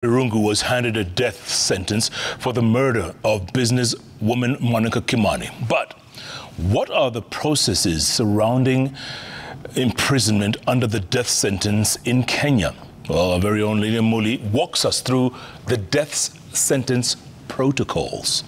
Irungu was handed a death sentence for the murder of businesswoman Monica Kimani. But what are the processes surrounding imprisonment under the death sentence in Kenya? Well, our very own Lilian Muli walks us through the death sentence protocols.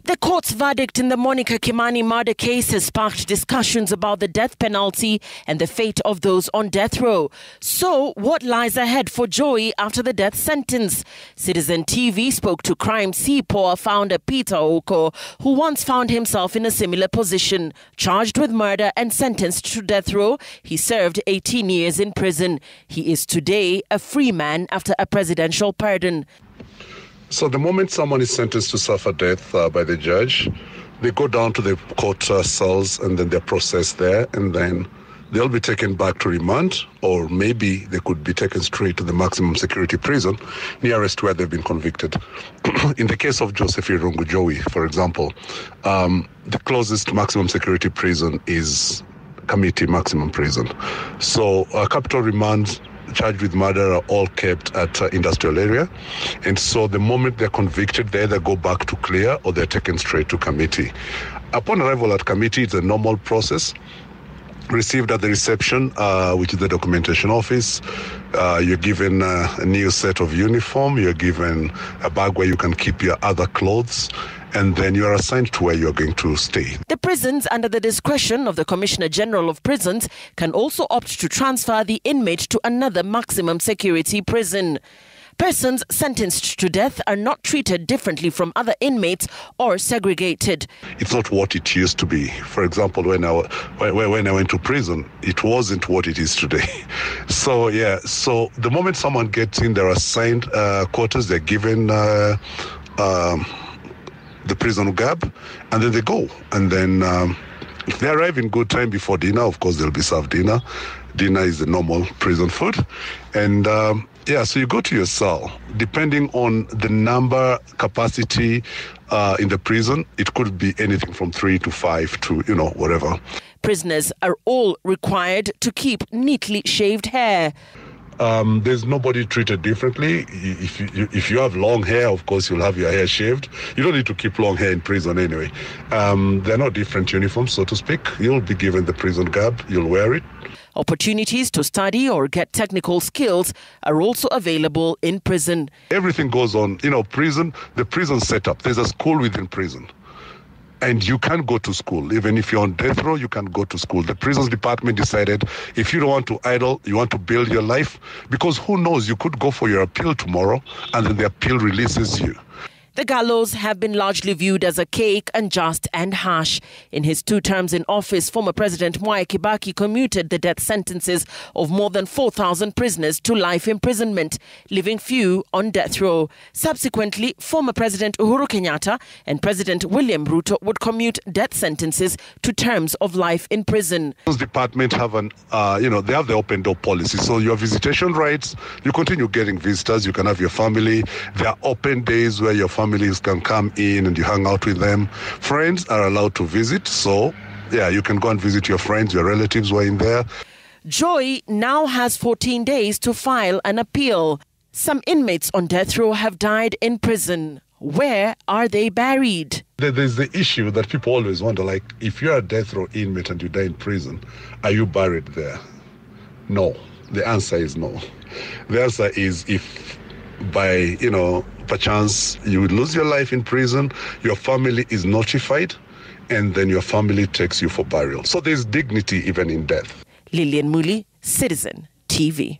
The court's verdict in the Monica Kimani murder case has sparked discussions about the death penalty and the fate of those on death row. So, what lies ahead for Jowie after the death sentence? Citizen TV spoke to Crime Seaport founder Peter Oko, who once found himself in a similar position. Charged with murder and sentenced to death row, he served 18 years in prison. He is today a free man after a presidential pardon. So the moment someone is sentenced to suffer death by the judge, they go down to the court cells and then they're processed there, and then they'll be taken back to remand, or maybe they could be taken straight to the maximum security prison nearest where they've been convicted. In the case of Jowie Irungu, Jowie, for example, the closest maximum security prison is Committee Maximum Prison. So capital remand charged with murder are all kept at industrial area, and so the moment they're convicted, they either go back to clear or they're taken straight to committee. Upon arrival at committee, it's a normal process. Received at the reception, which is the documentation office. You're given a new set of uniform, you're given a bag where you can keep your other clothes, and then you are assigned to where you're going to stay. The prisons, under the discretion of the Commissioner General of Prisons, can also opt to transfer the inmate to another maximum security prison. Persons sentenced to death are not treated differently from other inmates or segregated. It's not what it used to be. For example, when I went to prison, it wasn't what it is today. So the moment someone gets in, they're assigned quarters, they're given the prison gab, and then they go. And then if they arrive in good time before dinner, of course, they'll be served dinner. Dinner is the normal prison food. And so you go to your cell. Depending on the number, capacity in the prison, it could be anything from 3 to 5 to, whatever. Prisoners are all required to keep neatly shaved hair. There's nobody treated differently. If you have long hair, of course, you'll have your hair shaved. You don't need to keep long hair in prison anyway. They're not different uniforms, so to speak. You'll be given the prison garb. You'll wear it. Opportunities to study or get technical skills are also available in prison. Everything goes on. Prison, the prison setup. There's a school within prison. And you can go to school. Even if you're on death row, you can go to school. The prisons department decided if you don't want to idle, you want to build your life, because who knows, you could go for your appeal tomorrow and then the appeal releases you. The gallows have been largely viewed as a cake, unjust and harsh. In his 2 terms in office, former President Mwai Kibaki commuted the death sentences of more than 4,000 prisoners to life imprisonment, leaving few on death row. Subsequently, former President Uhuru Kenyatta and President William Ruto would commute death sentences to terms of life in prison. The department have they have the open door policy. So your visitation rights, you continue getting visitors, you can have your family. There are open days where your families can come in and you hang out with them. Friends are allowed to visit, so you can go and visit your friends, your relatives were in there. Jowie now has 14 days to file an appeal. Some inmates on death row have died in prison. Where are they buried? There's the issue that people always wonder, like, if you're a death row inmate and you die in prison, are you buried there? No. The answer is no. The answer is if by, perchance you would lose your life in prison, your family is notified, and then your family takes you for burial. So there's dignity even in death. Lilian Muli, Citizen TV.